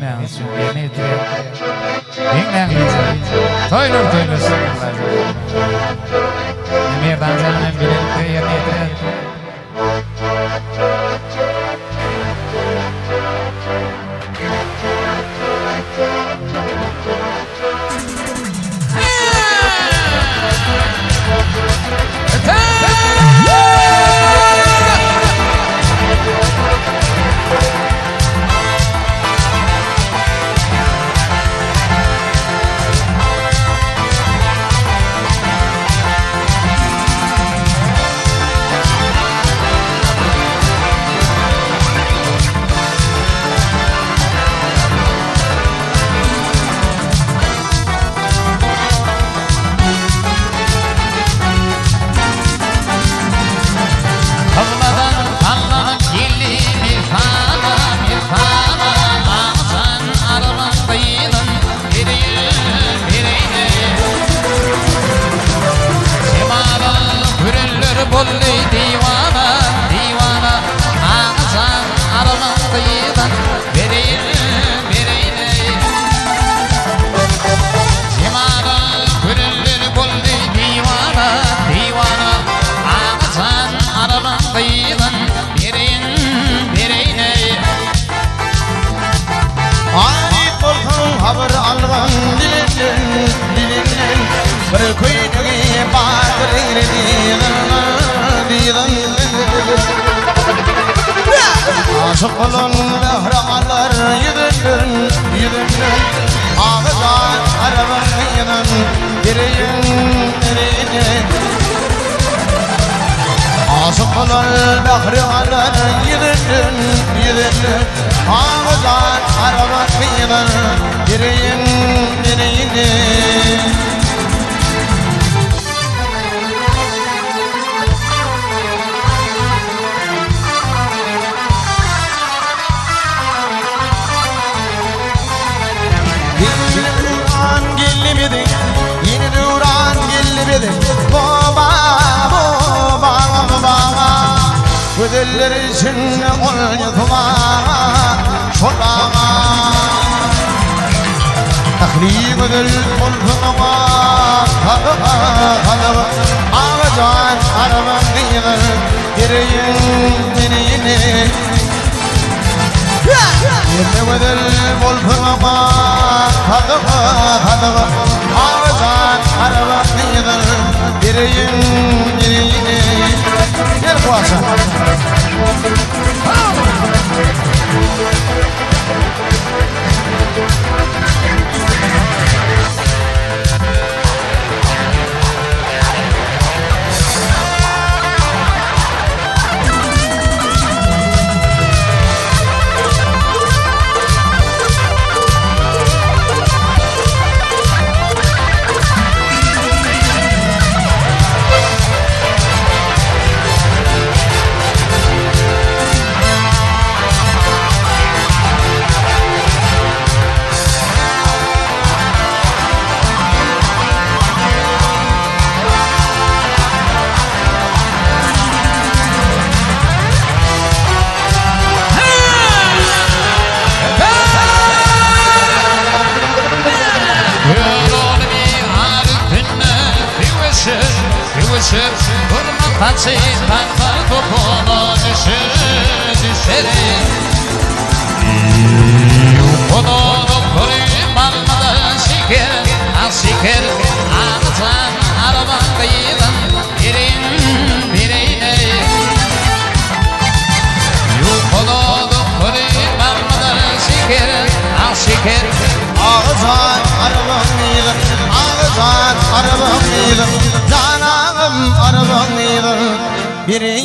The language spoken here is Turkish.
vermemiz için yerine getiriyor. Dinlerinize toylur toylur sakınlar. Merdan canım birlikte yerine getirir. Aşık olun behralar yüzünden ağızdan arabanın direğin direğine Aşık olun behralar yüzünden ağızdan arabanın direğin direğine Yeni duran gelmedi baba baba baba Güzeller için oynatma şolama Ahli güzel olma kalıba Ağacan araban giyin direğine Yine güzel olma kalıba Ağacan araban giyin direğine Gel bu akşam Patsi parma topunu düşerim Yukono koyayım almadan siker Ağzan araban kıyıdan birine Yukono koyayım almadan siker Ağzan araban cananım araban biri